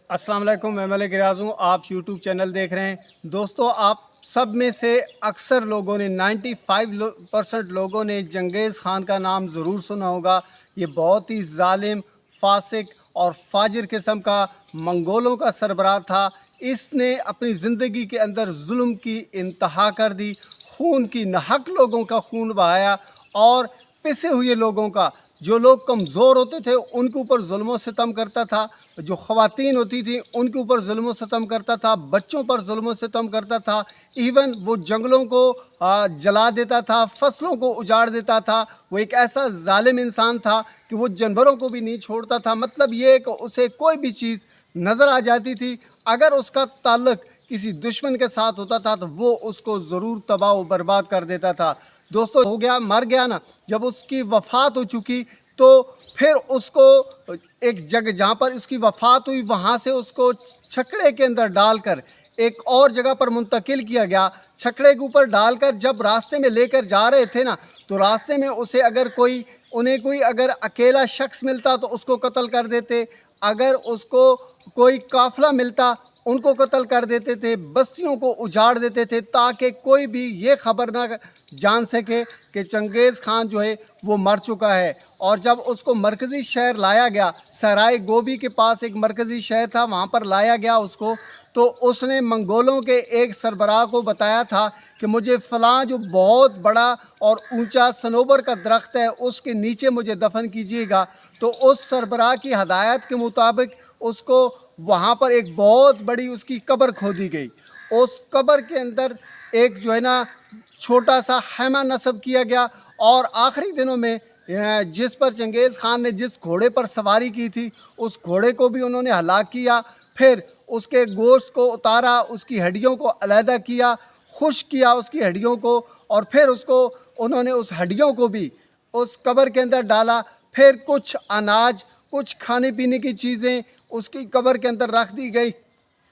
अस्सलाम वालेकुम, मैं मलिक रियाज़ हूँ। आप यूट्यूब चैनल देख रहे हैं। दोस्तों, आप सब में से अक्सर लोगों ने 95% लोगों ने चंगेज़ ख़ान का नाम ज़रूर सुना होगा। ये बहुत ही ज़ालिम, फासिक और फाजिर किस्म का मंगोलों का सरबराह था। इसने अपनी ज़िंदगी के अंदर जुल्म की इंतहा कर दी, खून की नाहक लोगों का खून बहाया और पिसे हुए लोगों का, जो लोग कमज़ोर होते थे उनके ऊपर जुल्म व सितम करता था, जो ख़वातीन होती थी उनके ऊपर जुल्म व सितम करता था, बच्चों पर जुल्म व सितम करता था। इवन वो जंगलों को जला देता था, फसलों को उजाड़ देता था। वो एक ऐसा ज़ालिम इंसान था कि वो जानवरों को भी नहीं छोड़ता था। मतलब ये कि उसे कोई भी चीज़ नज़र आ जाती थी, अगर उसका ताल्लुक़ किसी दुश्मन के साथ होता था तो वो उसको ज़रूर तबाह व बर्बाद कर देता था। दोस्तों, हो गया, मर गया ना, जब उसकी वफ़ात हो चुकी तो फिर उसको एक जगह जहाँ पर उसकी वफ़ात हुई वहाँ से उसको छकड़े के अंदर डालकर एक और जगह पर मुंतकिल किया गया। छकड़े के ऊपर डालकर जब रास्ते में लेकर जा रहे थे ना, तो रास्ते में उसे अगर उन्हें कोई अगर अकेला शख्स मिलता तो उसको कत्ल कर देते, अगर उसको कोई काफ़िला मिलता उनको कत्ल कर देते थे, बस्तियों को उजाड़ देते थे ताकि कोई भी ये ख़बर ना जान सके कि चंगेज़ ख़ान जो है वो मर चुका है। और जब उसको मरकज़ी शहर लाया गया, सराय गोबी के पास एक मरकज़ी शहर था, वहाँ पर लाया गया उसको, तो उसने मंगोलों के एक सरबराह को बताया था कि मुझे फ़लाँ जो बहुत बड़ा और ऊंचा सनोबर का दरख्त है उसके नीचे मुझे दफन कीजिएगा। तो उस सरबराह की हदायत के मुताबिक उसको वहाँ पर एक बहुत बड़ी उसकी कब्र खोदी गई। उस कब्र के अंदर एक जो है ना छोटा सा खैमा नस्ब किया गया और आखिरी दिनों में जिस पर चंगेज़ ख़ान ने जिस घोड़े पर सवारी की थी उस घोड़े को भी उन्होंने हलाक किया। फिर उसके गोश्त को उतारा, उसकी हड्डियों को अलहदा किया, खुश्क किया उसकी हड्डियों को, और फिर उसको उन्होंने उस हड्डियों को भी उस कब्र के अंदर डाला। फिर कुछ अनाज, कुछ खाने पीने की चीज़ें उसकी कब्र के अंदर रख दी गई।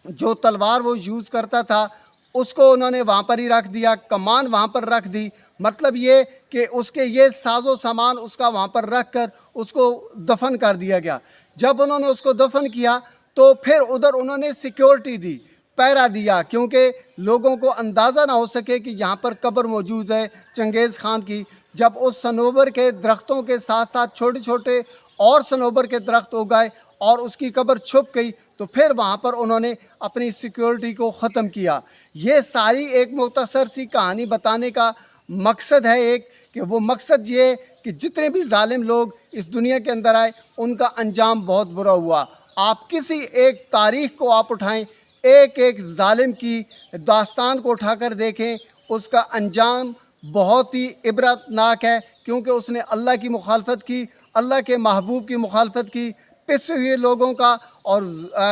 जो तलवार वो यूज़ करता था उसको उन्होंने वहाँ पर ही रख दिया, कमान वहाँ पर रख दी। मतलब ये कि उसके ये साजो सामान उसका वहाँ पर रख कर उसको दफन कर दिया गया। जब उन्होंने उसको दफन किया तो फिर उधर उन्होंने सिक्योरिटी दी, पहरा दिया, क्योंकि लोगों को अंदाज़ा ना हो सके कि यहाँ पर कब्र मौजूद है चंगेज़ ख़ान की। जब उस सनोबर के दरख्तों के साथ साथ छोटे छोटे और सनोबर के दरख्त उगाए और उसकी कब्र छुप गई, तो फिर वहाँ पर उन्होंने अपनी सिक्योरिटी को ख़त्म किया। ये सारी एक मुख्तसर सी कहानी बताने का मकसद है एक, कि वो मकसद ये कि जितने भी ज़ालिम लोग इस दुनिया के अंदर आए उनका अंजाम बहुत बुरा हुआ। आप किसी एक तारीख़ को आप उठाएं, एक एक ज़ालिम की दास्तान को उठाकर देखें, उसका अंजाम बहुत ही इबरतनाक है, क्योंकि उसने अल्लाह की मुखालफत की, अल्लाह के महबूब की मुखालफत की, पिसे हुए लोगों का और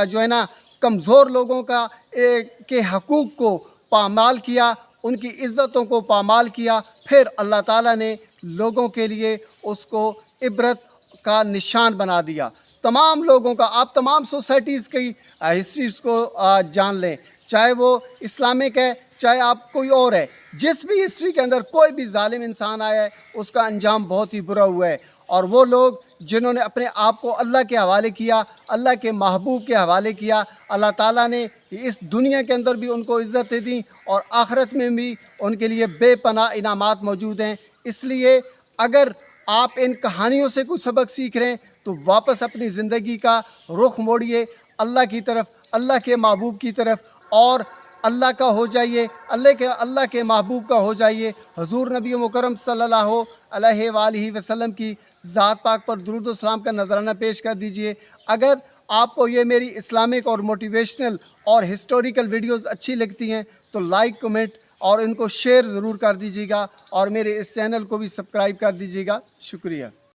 जो है ना कमज़ोर लोगों का के हकूक़ को पामाल किया, उनकी इज़्ज़तों को पामाल किया। फिर अल्लाह ताला ने लोगों के लिए उसको इबरत का निशान बना दिया। तमाम लोगों का, आप तमाम सोसाइटीज़ की हिस्ट्रीज़ को जान लें, चाहे वो इस्लामिक है चाहे आप कोई और है, जिस भी हिस्ट्री के अंदर कोई भी ज़ालिम इंसान आया है उसका अंजाम बहुत ही बुरा हुआ है। और वो लोग जिन्होंने अपने आप को अल्लाह के हवाले किया, अल्लाह के महबूब के हवाले किया, अल्लाह ताला ने इस दुनिया के अंदर भी उनको इज़्ज़तें दी और आखिरत में भी उनके लिए बेपनाह इनामात मौजूद हैं। इसलिए अगर आप इन कहानियों से कुछ सबक सीख रहे हैं तो वापस अपनी ज़िंदगी का रुख मोड़िए अल्लाह की तरफ, अल्लाह के महबूब की तरफ, और अल्लाह का हो जाइए, अल्लाह के महबूब का हो जाइए। हुज़ूर नबी मुकर्रम सल्लल्लाहु अलैहि वसल्लम की ज़ात पाक पर दुरूद व सलाम का नजराना पेश कर दीजिए। अगर आपको ये मेरी इस्लामिक और मोटिवेशनल और हिस्टोरिकल वीडियोज़ अच्छी लगती हैं तो लाइक, कमेंट और इनको शेयर ज़रूर कर दीजिएगा, और मेरे इस चैनल को भी सब्सक्राइब कर दीजिएगा। शुक्रिया।